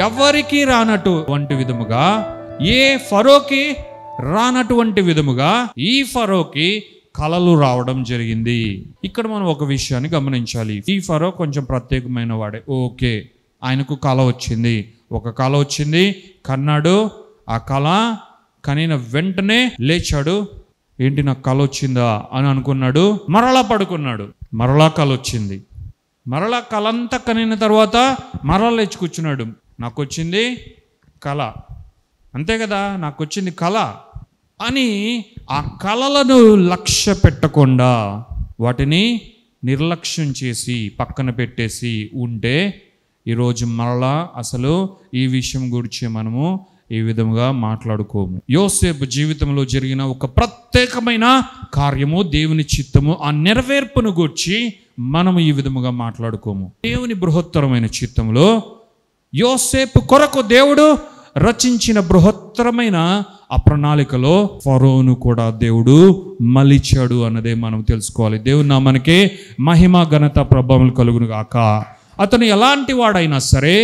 ఎవరికి రానటువంటి విధముగా, ఏ ఫరోకి రానటువంటి విధముగా ఈ ఫరోకి కలలు రావడం జరిగింది. ఇక్కడ మనం ఒక విషయాన్ని గమనించాలి. ఈ ఫరో కొంచెం ప్రత్యేకమైన వాడే. ఓకే, ఆయనకు కళ వచ్చింది, ఒక కళ వచ్చింది, కన్నాడు. ఆ కళ కనిన వెంటనే లేచాడు. ఏంటి నాకు కళ వచ్చిందా అని అనుకున్నాడు. మరలా పడుకున్నాడు. మరలా కళ వచ్చింది. మరలా కళంతా కనిన తర్వాత మరలా లేచి కూర్చున్నాడు. నాకు వచ్చింది కళ, అంతే కదా, నాకు వచ్చింది కళ అని ఆ కళలను లక్ష్య పెట్టకుండా వాటిని నిర్లక్ష్యం చేసి పక్కన పెట్టేసి ఉంటే ఈరోజు మరలా అసలు ఈ విషయం గురించి మనము ఈ విధంగా మాట్లాడుకోము. యోసేపు జీవితంలో జరిగిన ఒక ప్రత్యేకమైన కార్యము, దేవుని చిత్తము, ఆ నెరవేర్పును గూర్చి మనము ఈ విధముగా మాట్లాడుకోము. దేవుని బృహత్తరమైన చిత్తంలో యోసేపు కొరకు దేవుడు రచించిన బృహత్తరమైన ఆ ప్రణాళికలో ఫరోను కూడా దేవుడు మలిచాడు అన్నదే మనం తెలుసుకోవాలి. దేవుని నామానికే మహిమ ఘనత ప్రభావం కలుగును గాక. అతను ఎలాంటి వాడైనా సరే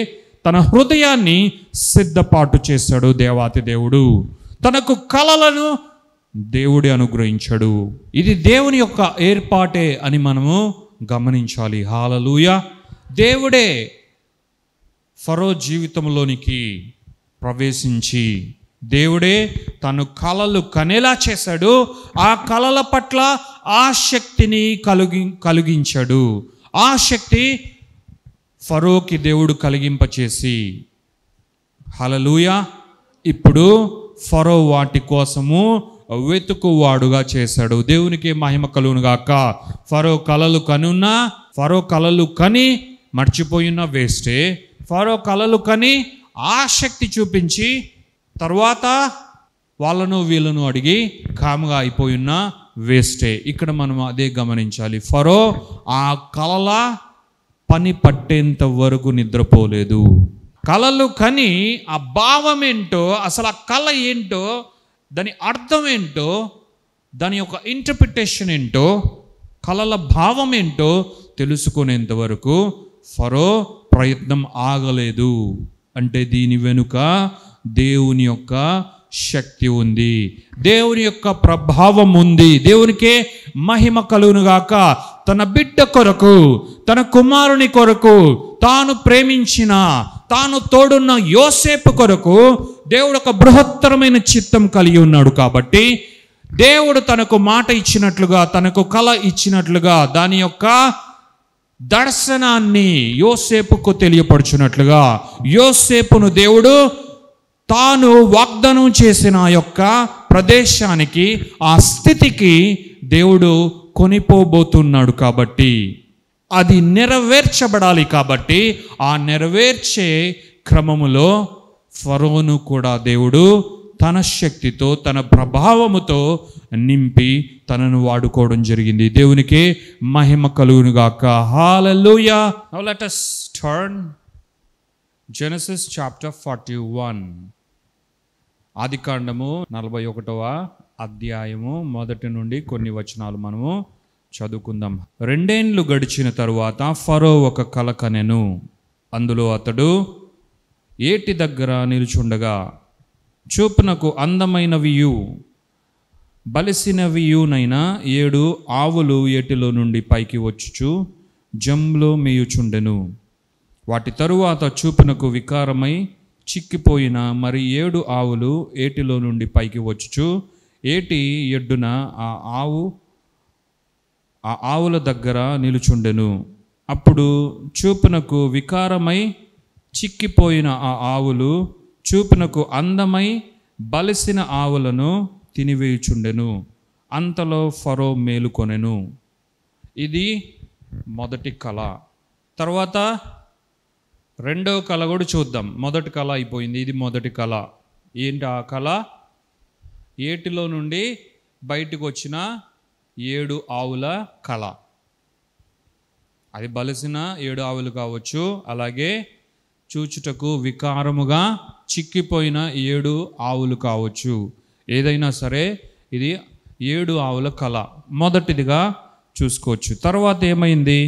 తన హృదయాన్ని సిద్ధపాటు చేశాడు దేవాతి దేవుడు. తనకు కలలను దేవుడే అనుగ్రహించాడు. ఇది దేవుని యొక్క ఏర్పాటే అని మనము గమనించాలి. హల్లెలూయా. దేవుడే ఫరో జీవితంలోనికి ప్రవేశించి దేవుడే తను కలలు కనేలా చేశాడు. ఆ కలల పట్ల ఆసక్తిని కలిగించాడు. ఆ శక్తి ఫరోకి దేవుడు కలిగింపచేసి, హల్లెలూయా, ఇప్పుడు ఫరో వాటి కోసము వెతుకువాడుగా చేశాడు. దేవునికి మహిమ కలుగును గాక. ఫరో కలలు కని మర్చిపోయిన వేస్టే. ఫరో కలలు కని ఆసక్తి చూపించి తర్వాత వాళ్ళను వీళ్ళను అడిగి కాముగా అయిపోయిన వేస్టే. ఇక్కడ మనం అదే గమనించాలి. ఫరో ఆ కలల పని పట్టేంత వరకు నిద్రపోలేదు. కలలు కని ఆ భావం ఏంటో, అసలు ఆ కళ ఏంటో, దాని అర్థం ఏంటో, దాని యొక్క ఇంటర్ప్రిటేషన్ ఏంటో, కళల భావం ఏంటో తెలుసుకునేంత వరకు ఫరో ప్రయత్నం ఆగలేదు. అంటే దీని వెనుక దేవుని యొక్క శక్తి ఉంది, దేవుని యొక్క ప్రభావం ఉంది. దేవునికే మహిమ కలుగునుగాక. తన బిడ్డ కొరకు, తన కుమారుని కొరకు, తాను ప్రేమించిన, తాను తోడున్న యోసేపు కొరకు దేవుడు ఒక బృహత్తరమైన చిత్తం కలిగి ఉన్నాడు. కాబట్టి దేవుడు తనకు మాట ఇచ్చినట్లుగా, తనకు కళ ఇచ్చినట్లుగా దాని యొక్క దర్శనాన్ని యోసేపుకు తెలియపరచున్నట్లుగా యోసేపును దేవుడు తాను వాగ్దానం చేసిన ఆ యొక్క ప్రదేశానికి, ఆ స్థితికి దేవుడు కొనిపోబోతున్నాడు. కాబట్టి అది నెరవేర్చబడాలి. కాబట్టి ఆ నెరవేర్చే క్రమములో ఫరోను కూడా దేవుడు తన శక్తితో, తన ప్రభావముతో నింపి తనను వాడుకోవడం జరిగింది. దేవునికి మహిమ కలుగును గాక. Hallelujah. Now let us turn Genesis chapter 41. ఆదికాండము 41వ అధ్యాయము మొదటి నుండి కొన్ని వచనాలు మనము చదువుకుందాం. 2 ఏండ్లు గడిచిన తరువాత ఫరో ఒక కల కనెను. అందులో అతడు ఏటి దగ్గర నిలుచుండగా చూపునకు అందమైనవియు బలిసినవియునైన 7 ఆవులు ఏటిలో నుండి పైకి వచ్చుచు జంలో మేయుచుండెను. వాటి తరువాత చూపునకు వికారమై చిక్కిపోయిన మరి 7 ఆవులు ఏటిలో నుండి పైకి వచ్చుచు ఏటి ఎడ్డున ఆ ఆవుల దగ్గర నిలుచుండెను. అప్పుడు చూపునకు వికారమై చిక్కిపోయిన ఆ ఆవులు చూపునకు అందమై బలిసిన ఆవులను తినివేయుచుండెను. అంతలో ఫరో మేలుకొనెను. ఇది మొదటి కళ. తర్వాత రెండవ కళ కూడా చూద్దాం. మొదటి కళ అయిపోయింది, ఇది మొదటి కళ. ఏంటి ఆ కళ? ఏటిలో నుండి బయటకు వచ్చిన 7 ఆవుల కళ. అది బలిసిన 7 ఆవులు కావచ్చు, అలాగే చూచుటకు వికారముగా చిక్కిపోయిన 7 ఆవులు కావచ్చు. ఏదైనా సరే ఇది 7 ఆవుల కళ మొదటిదిగా చూసుకోవచ్చు. తర్వాత ఏమైంది?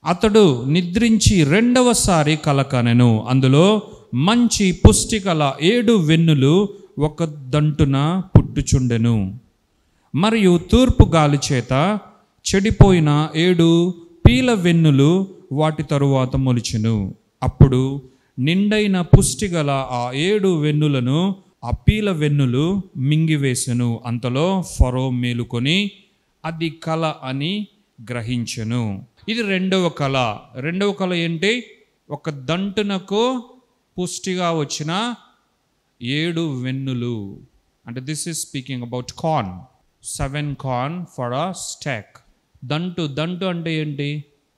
అతడు నిద్రించి రెండవసారి కల కనెను. అందులో మంచి పుష్టిగల 7 వెన్నులు ఒక దంటున పుట్టుచుండెను. మరియు తూర్పు గాలి చేత చెడిపోయిన 7 పీల వెన్నులు వాటి తరువాత మొలిచెను. అప్పుడు నిండైన పుష్టిగల ఆ 7 వెన్నులను ఆ పీల వెన్నులు మింగివేసెను. అంతలో ఫరో మేలుకొని అది కల అని గ్రహించెను. ఇది రెండవ కళ. రెండవ కళ ఏంటి? ఒక దంటునకు పుష్టిగా వచ్చిన 7 వెన్నులు. అంటే this is speaking about corn. 7 corn for a stock. దంటు అంటే ఏంటి?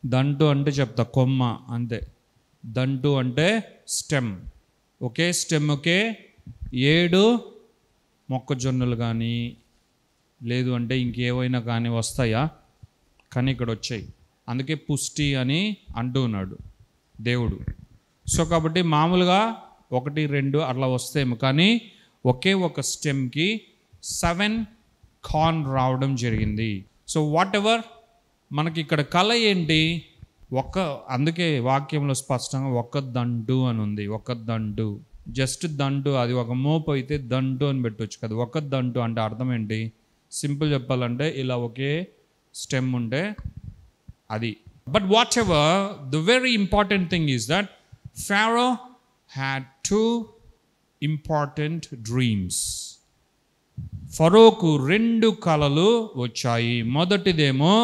దంటు అంటే చెప్తా, కొమ్మ అంతే. దంటు అంటే స్టెమ్. ఒకే స్టెమ్, ఒకే 7 మొక్కజొన్నలు కానీ లేదు అంటే ఇంకేవైనా కానీ వస్తాయా? కానీ ఇక్కడ వచ్చాయి. అందుకే పుష్టి అని అంటూ ఉన్నాడు దేవుడు. సో కాబట్టి మామూలుగా 1, 2 అట్లా వస్తాయేమో, కానీ ఒకే ఒక స్టెమ్కి 7 కార్న్ రావడం జరిగింది. సో వాట్ ఎవర్ మనకి ఇక్కడ కళ ఏంటి? అందుకే వాక్యంలో స్పష్టంగా ఒక దంటు అని ఉంది. ఒక దంటు, జస్ట్ దంటు. అది ఒక మోపు అయితే దంటు అని పెట్టవచ్చు కదా. ఒక దంటు అంటే అర్థం ఏంటి? సింపుల్ చెప్పాలంటే ఇలా ఒకే స్టెమ్ ఉంటే అది. But whatever, the very important thing is that Pharaoh had 2 important dreams. ఫరోకు 2 కలలు వచ్చాయి. మొదటిదేమో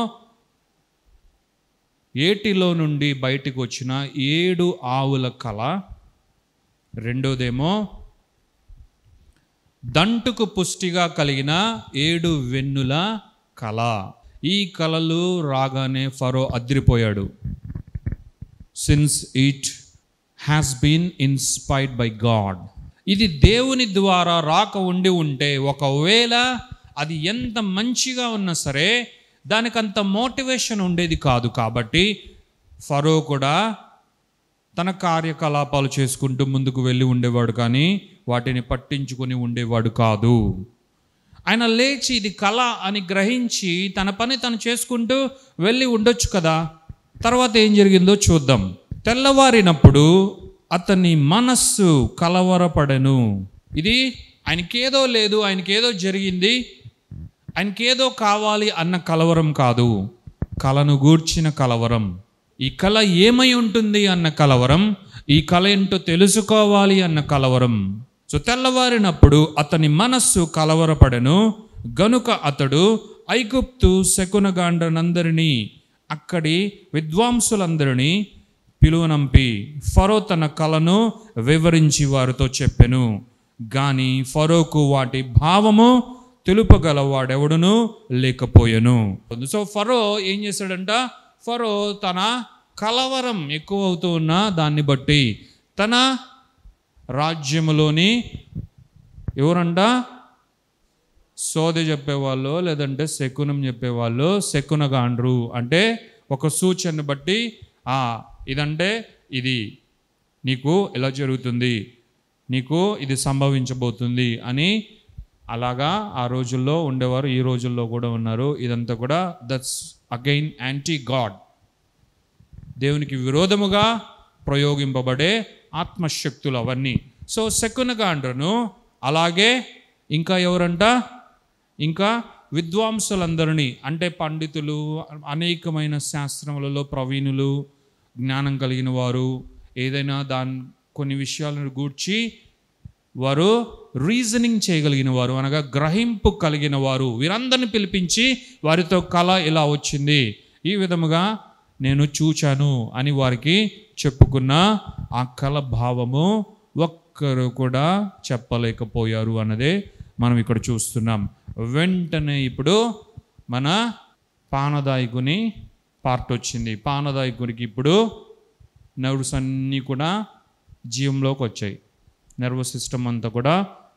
ఏటిలో నుండి బయటకు వచ్చిన 7 ఆవుల కళ. రెండోదేమో దంటుకు పుష్టిగా కలిగిన 7 వెన్నుల కళ. ఈ కళలు రాగానే ఫరో అదిరిపోయాడు. Since it has been inspired by God. ఇది దేవుని ద్వారా రాక ఉంటే ఒకవేళ అది ఎంత మంచిగా ఉన్నా సరే దానికంత మోటివేషన్ ఉండేది కాదు. కాబట్టి ఫరో కూడా తన కార్యకలాపాలు చేసుకుంటూ ముందుకు వెళ్ళి ఉండేవాడు, కానీ వాటిని పట్టించుకొని ఉండేవాడు కాదు. ఆయన లేచి ఇది కళ అని గ్రహించి తన పని తను చేసుకుంటూ వెళ్ళి ఉండొచ్చు కదా. తర్వాత ఏం జరిగిందో చూద్దాం. తెల్లవారినప్పుడు అతని మనస్సు కలవరపడెను. ఇది ఆయనకేదో లేదు, ఆయనకేదో జరిగింది, ఆయనకేదో కావాలి అన్న కలవరం కాదు, కళను గూర్చిన కలవరం. ఈ కళ ఏమై ఉంటుంది అన్న కలవరం, ఈ కళ ఏంటో తెలుసుకోవాలి అన్న కలవరం. సో తెల్లవారినప్పుడు అతని మనస్సు కలవరపడెను గనుక అతడు ఐగుప్తు శకునగాండ్రనందరినీ అక్కడి విద్వాంసులందరినీ పిలువనంపి ఫరో తన కళను వివరించి వారితో చెప్పెను. గాని ఫరోకు వాటి భావము తెలుపగలవాడెవడును లేకపోయెను. సో ఫరో ఏం చేశాడంట? ఫరో తన కలవరం ఎక్కువ అవుతూ ఉన్న దాన్ని బట్టి తన రాజ్యములోని ఎవరంట? సోదె చెప్పేవాళ్ళు, లేదంటే శకునం చెప్పేవాళ్ళు. శకునగాండ్రు అంటే ఒక సూచనను బట్టి ఇదంటే ఇది నీకు ఎలా జరుగుతుంది, నీకు ఇది సంభవించబోతుంది అని అలాగా ఆ రోజుల్లో ఉండేవారు, ఈ రోజుల్లో కూడా ఉన్నారు. ఇదంతా కూడా దట్స్ అగైన్ యాంటీ గాడ్, దేవునికి విరోధముగా ప్రయోగింపబడే ఆత్మశక్తులు అవన్నీ. సో శకునగాండ్రను, అలాగే ఇంకా ఎవరంట? ఇంకా విద్వాంసులందరినీ, అంటే పండితులు, అనేకమైన శాస్త్రములలో ప్రవీణులు, జ్ఞానం కలిగిన వారు, ఏదైనా కొన్ని విషయాలను గూర్చి వారు రీజనింగ్ చేయగలిగిన వారు, అనగా గ్రహింపు కలిగిన వారు, వీరందరిని పిలిపించి వారితో కళ ఇలా వచ్చింది, ఈ విధముగా నేను చూచాను అని వారికి చెప్పుకున్న ఆ కళ భావము ఒక్కరు కూడా చెప్పలేకపోయారు అన్నదే మనం ఇక్కడ చూస్తున్నాం. వెంటనే ఇప్పుడు మన పానదాయకుని పార్ట్ వచ్చింది. పానదాయకునికి ఇప్పుడు నర్వ్స్ అన్నీ కూడా జీవంలోకి వచ్చాయి. నర్వస్ సిస్టమ్ అంతా కూడా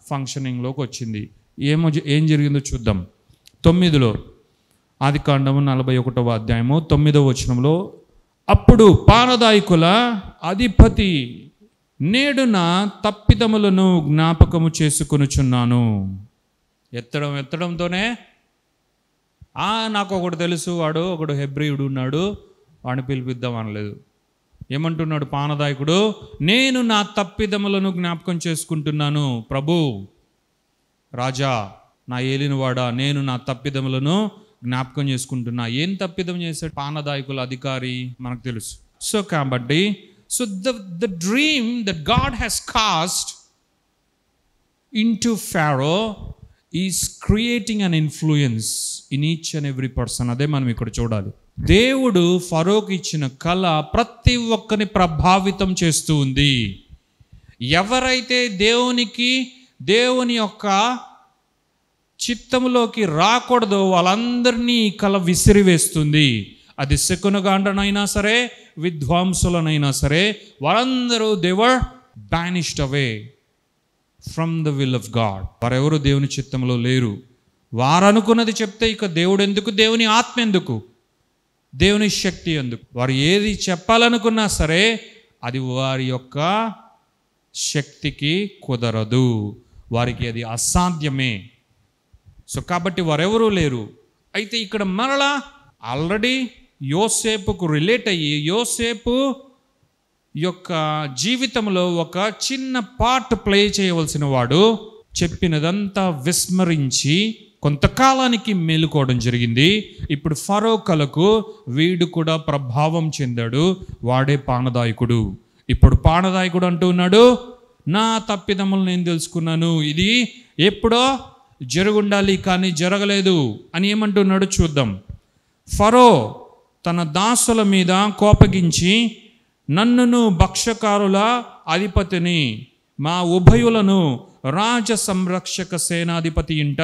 ఫంక్షనింగ్లోకి వచ్చింది. ఏం జరిగిందో చూద్దాం. 9లో ఆదికాండము 41వ అధ్యాయము 9వ వచనంలో, అప్పుడు పానదాయకుల అధిపతి నేడు నా తప్పిదములను జ్ఞాపకము చేసుకొనుచున్నాను. ఎత్తడంతోనే నాకు ఒకడు తెలుసు, ఒకడు హెబ్రీయుడు ఉన్నాడు, వాడిని పిలిపిద్దాం అనలేదు. ఏమంటున్నాడు పానదాయకుడు? నేను నా తప్పిదములను జ్ఞాపకం చేసుకుంటున్నాను ప్రభు, రాజా, నా ఏలినవాడా, నేను నా తప్పిదములను జ్ఞాపకం చేసుకుంటున్నా. ఏం తప్పిదం చేశాడు పానదాయకుల అధికారి మనకు తెలుసు. సో కాబట్టి the dream that God has cast into Pharaoh is creating an influence in each and every person. అదే మనం ఇక్కడ చూడాలి. దేవుడు ఫరోకి ఇచ్చిన కళ ప్రతి ఒక్కరిని ప్రభావితం చేస్తూ ఉంది. ఎవరైతే దేవుని యొక్క చిత్తములోకి రాకూడదో వాళ్ళందరినీ ఈ కళ విసిరివేస్తుంది. అది శకునగాండ్రనైనా సరే, విద్వాంసులనైనా సరే, వారందరూ they were banished away from the will of God. వారెవరు దేవుని చిత్తంలో లేరు. వారు అనుకున్నది చెప్తే ఇక దేవుడు ఎందుకు, దేవుని ఆత్మ ఎందుకు, దేవుని శక్తి ఎందుకు? వారు ఏది చెప్పాలనుకున్నా సరే అది వారి యొక్క శక్తికి కుదరదు, వారికి అది అసాధ్యమే. సో కాబట్టి వారెవరూ లేరు. అయితే ఇక్కడ మరలా ఆల్రెడీ యోసేపుకు రిలేట్ అయ్యి యోసేపు యొక్క జీవితంలో ఒక చిన్న పార్ట్ ప్లే చేయవలసిన వాడు చెప్పినదంతా విస్మరించి కొంతకాలానికి మేలుకోవడం జరిగింది. ఇప్పుడు ఫరో కలకు వీడు కూడా ప్రభావం చెందాడు. వాడే పానదాయకుడు. ఇప్పుడు పానదాయకుడు అంటూ ఉన్నాడు, నా తప్పిదములు నేను తెలుసుకున్నాను, ఇది ఎప్పుడో జరుగుండాలి కానీ జరగలేదు అని ఏమంటున్నాడు చూద్దాం. ఫరో తన దాసుల మీద కోపగించి, నన్నును భక్షకారుల అధిపతిని మా ఉభయులను రాజ సంరక్షక సేనాధిపతి ఇంట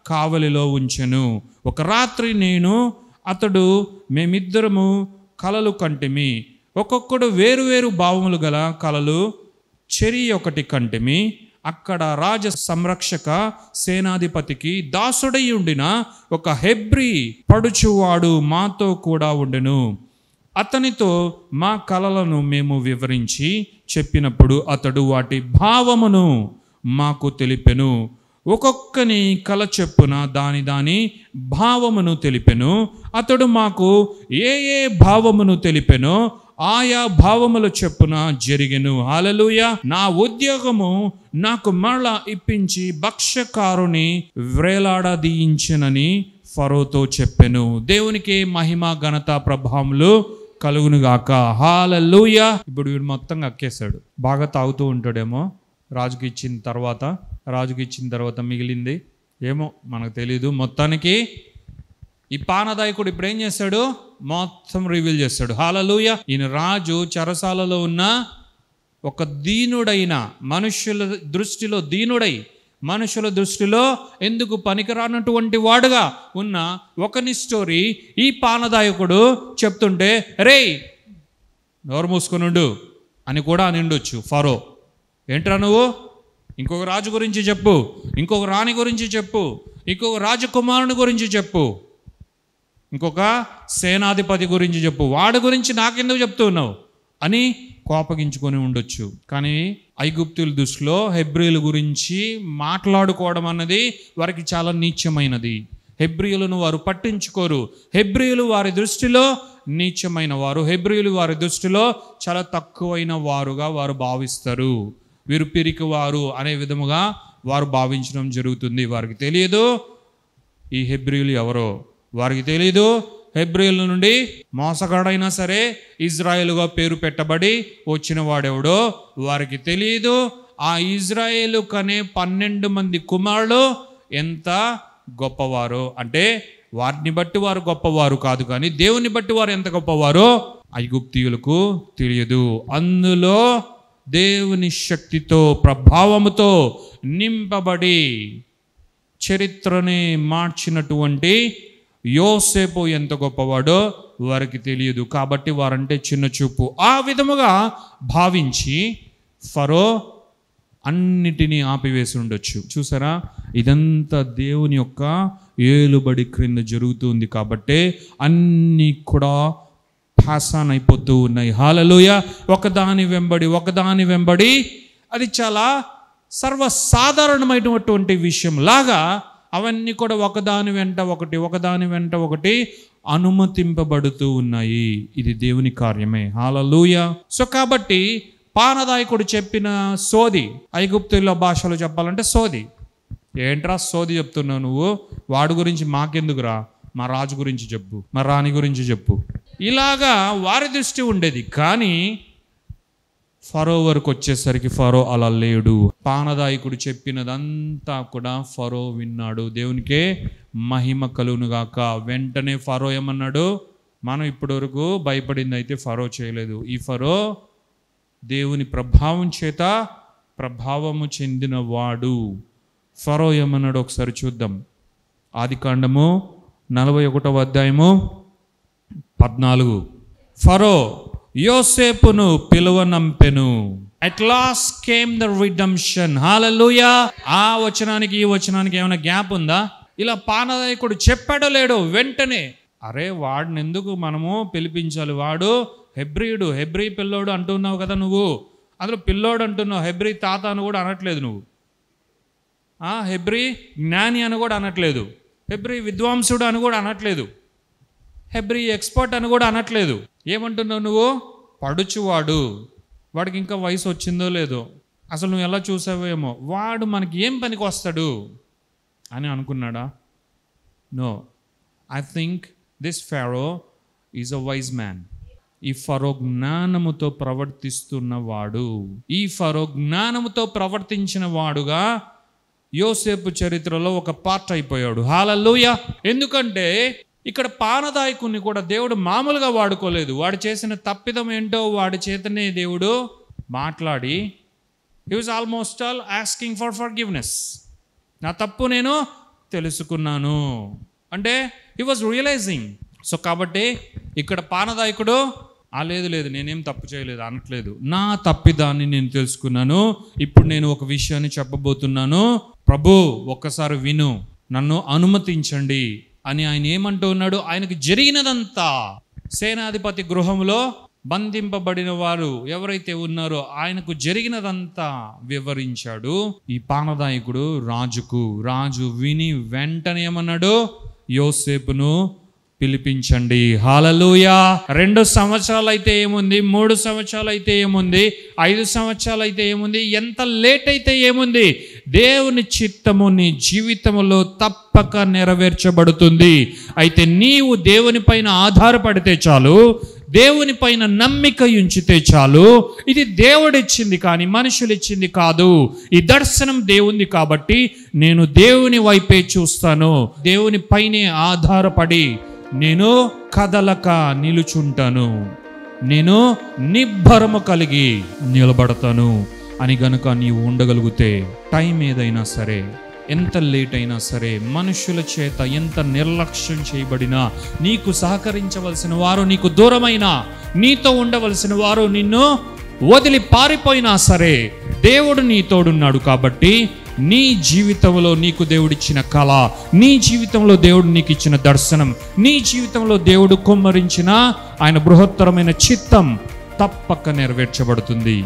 కావలిలో ఉంచెను. ఒక రాత్రి నేను అతడు మేమిద్దరము కలలు కంటిమి. ఒక్కొక్కడు వేరువేరు భావములు గల కలలు చెరి ఒకటి కంటిమి. అక్కడ రాజ సంరక్షక సేనాధిపతికి దాసుడై ఉండిన ఒక హెబ్రీ పడుచువాడు మాతో కూడా ఉండెను. అతనితో మా కలలను మేము వివరించి చెప్పినప్పుడు అతడు వాటి భావమును మాకు తెలిపెను. ఒక్కొక్కని కల చెప్పున దాని భావమును తెలిపెను. అతడు మాకు ఏ భావమును తెలిపెనో ఆయా భావముల చెప్పున జరిగెను. హల్లెలూయా. నా ఉద్యోగము నాకు మరలా ఇప్పించి భక్ష్యకారుని వ్రేలాడదీయించనని ఫరోతో చెప్పెను. దేవునికి మహిమ ఘనత ప్రభావములు కలుగునుగాక. హల్లెలూయా. ఇప్పుడు వీడు మొత్తంగా అక్కేశాడు. బాగా తాగుతూ ఉంటాడేమో. రాజుకి ఇచ్చిన తర్వాత మిగిలింది ఏమో మనకు తెలీదు. మొత్తానికి ఈ పానదాయకుడు ఇప్పుడు ఏం చేశాడు, మొత్తం రివీల్ చేస్తాడు. హల్లెలూయా. ఈయన రాజు చెరసాలలో ఉన్న ఒక దీనుడైన, మనుషుల దృష్టిలో దీనుడై, మనుషుల దృష్టిలో ఎందుకు పనికిరానటువంటి వాడుగా ఉన్న ఒకని స్టోరీ ఈ పానదాయకుడు చెప్తుంటే, రేయ్ నోరు మూసుకొనుండు అని కూడా అనిండొచ్చు ఫరో. ఏంట్రా నువ్వు, ఇంకొక రాజు గురించి చెప్పు, ఇంకొక రాణి గురించి చెప్పు, ఇంకొక రాజకుమారుని గురించి చెప్పు, ఇంకొక సేనాధిపతి గురించి చెప్పు, వాడి గురించి నాకెందుకు చెప్తున్నావు అని కోపగించుకొని ఉండొచ్చు. కానీ ఐగుప్తుల దృష్టిలో హెబ్రీల గురించి మాట్లాడుకోవడం అన్నది వారికి చాలా నీచమైనది. హెబ్రీయులను వారు పట్టించుకోరు. హెబ్రీయులు వారి దృష్టిలో నీచమైన వారు, హెబ్రీయులు వారి దృష్టిలో చాలా తక్కువైన వారుగా వారు భావిస్తారు. వీరు పిరికి వారు అనే విధముగా వారు భావించడం జరుగుతుంది. వారికి తెలియదు ఈ హెబ్రీయులు ఎవరో, వారికి తెలియదు హెబ్రీయుల నుండి మోసగాడైనా సరే ఇజ్రాయేలుగా పేరు పెట్టబడి వచ్చిన వాడెవడో వారికి తెలియదు. ఆ ఇజ్రాయేలు కనే 12 మంది కుమారులు ఎంత గొప్పవారో, అంటే వారిని బట్టి వారు గొప్పవారు కాదు, కానీ దేవుని బట్టి వారు ఎంత గొప్పవారో ఐగుప్తీయులకు తెలియదు. అందులో దేవుని శక్తితో ప్రభావముతో నింపబడి చరిత్రని మార్చినటువంటి యోసేపు ఎంత గొప్పవాడో వారికి తెలియదు. కాబట్టి వారంటే చిన్న చూపు. ఆ విధముగా భావించి ఫరో అన్నిటినీ ఆపివేసి ఉండొచ్చు. చూసారా, ఇదంతా దేవుని యొక్క ఏలుబడి క్రింద జరుగుతుంది. కాబట్టి అన్నీ కూడా పాసాన్ అయిపోతూ ఉన్నాయి. హల్లెలూయా. ఒకదాని వెంబడి అది చాలా సర్వసాధారణమైనటువంటి విషయం లాగా అవన్నీ కూడా ఒకదాని వెంట ఒకటి అనుమతింపబడుతూ ఉన్నాయి. ఇది దేవుని కార్యమే. హల్లెలూయా. సో కాబట్టి పానదాయకుడు చెప్పిన సోది, ఐగుప్తుల భాషలో చెప్పాలంటే సోది. ఏంట్రా సోది చెప్తున్నావు నువ్వు? వాడి గురించి మాకెందుకురా, మా రాజు గురించి చెప్పు, మా రాణి గురించి చెప్పు. ఇలాగా వారి దృష్టి ఉండేది. కానీ ఫరో వరకు వచ్చేసరికి ఫరో అలా లేడు. పానదాయకుడు చెప్పినదంతా కూడా ఫరో విన్నాడు. దేవునికే మహిమ కలుగునుగాక. వెంటనే ఫరో ఏమన్నాడు? మనం ఇప్పటి వరకు భయపడింది అయితే ఫరో చేయలేదు. ఈ ఫరో దేవుని ప్రభావం చేత ప్రభావము చెందిన వాడు. ఫరో ఏమన్నాడు ఒకసారి చూద్దాం. ఆదికాండము 41వ అధ్యాయము 14. ఫరో యోసేపును పిలువనంపెను. At last came the redemption. Hallelujah. ఆ వచనానికి ఈ వచనానికి ఏమైనా గ్యాప్ ఉందా? ఇలా పానదాయకుడు చెప్పాడో లేడో వెంటనే అరే వాడిని ఎందుకు మనము పిలిపించాలి, వాడు హెబ్రీయుడు, హెబ్రీ పిల్లోడు అంటున్నావు కదా నువ్వు. అందులో పిల్లోడు అంటున్నావు, హెబ్రీ తాత అని కూడా అనట్లేదు నువ్వు. హెబ్రీ జ్ఞాని అని కూడా అనట్లేదు, హెబ్రీ విద్వాంసుడు అని కూడా అనట్లేదు, హెబ్రీ ఎక్స్పర్ట్ అని కూడా అనట్లేదు. ఏమంటున్నావు నువ్వు? పడుచువాడు, వాడికి ఇంకా వయసు వచ్చిందో లేదో, అసలు నువ్వు ఎలా చూసావేమో, వాడు మనకి ఏం పనికి వస్తాడు అని అనుకున్నాడా? No, I think this Pharaoh is a wise man. ఈ ఫరో జ్ఞానముతో ప్రవర్తిస్తున్నవాడు. ఈ ఫరో జ్ఞానముతో ప్రవర్తించిన వాడుగా యోసేపు చరిత్రలో ఒక పార్ట్ అయిపోయాడు. హల్లెలూయా. ఎందుకంటే ఇక్కడ పానదాయకుని కూడా దేవుడు మామూలుగా వాడుకోలేదు. వాడు చేసిన తప్పిదం ఏంటో వాడి చేతనే దేవుడు మాట్లాడి, హి was almost all asking for forgiveness. నా తప్పు నేను తెలుసుకున్నాను అంటే హి వాజ్ రియలైజింగ్. సో కాబట్టి ఇక్కడ పానదాయకుడు లేదు నేనేం తప్పు చేయలేదు అనట్లేదు. నా తప్పిదాన్ని నేను తెలుసుకున్నాను, ఇప్పుడు నేను ఒక విషయాన్ని చెప్పబోతున్నాను, ప్రభు ఒక్కసారి విను, నన్ను అనుమతించండి అని ఆయన ఏమంటూ ఉన్నాడు? ఆయనకు జరిగినదంతా, సేనాధిపతి గృహంలో బంధింపబడిన వారు ఎవరైతే ఉన్నారో ఆయనకు జరిగినదంతా వివరించాడు ఈ పానదాయకుడు రాజుకు. రాజు విని వెంటనే ఏమన్నాడు? యోసేపును పిలిపించండి. హల్లెలూయా. 2 సంవత్సరాలు అయితే ఏముంది, 3 సంవత్సరాలు అయితే ఏముంది, 5 సంవత్సరాలు అయితే ఏముంది, ఎంత లేట్ అయితే ఏముంది, దేవుని చిత్తము నీ జీవితంలో తప్పక నెరవేర్చబడుతుంది. అయితే నీవు దేవుని పైన ఆధారపడితే చాలు, దేవుని పైన నమ్మిక ఉంచితే చాలు. ఇది దేవుడిచ్చింది కానీ మనుషులు ఇచ్చింది కాదు. ఈ దర్శనం దేవుంది కాబట్టి నేను దేవుని వైపే చూస్తాను, దేవుని పైనే ఆధారపడి నేను కదలక నిలుచుంటాను, నేను నిబ్బరము కలిగి నిలబడతాను అని గనుక నీవు ఉండగలిగితే, టైం ఏదైనా సరే, ఎంత లేట్ అయినా సరే, మనుషుల చేత ఎంత నిర్లక్ష్యం చేయబడినా, నీకు సహకరించవలసిన వారు నీకు దూరమైనా, నీతో ఉండవలసిన వారు నిన్ను వదిలి పారిపోయినా సరే, దేవుడు నీ తోడున్నాడు. కాబట్టి నీ జీవితంలో నీకు దేవుడిచ్చిన కళ, నీ జీవితంలో దేవుడు నీకు ఇచ్చిన దర్శనం, నీ జీవితంలో దేవుడు కుమ్మరించిన ఆయన బృహత్తరమైన చిత్తం తప్పక నెరవేర్చబడుతుంది.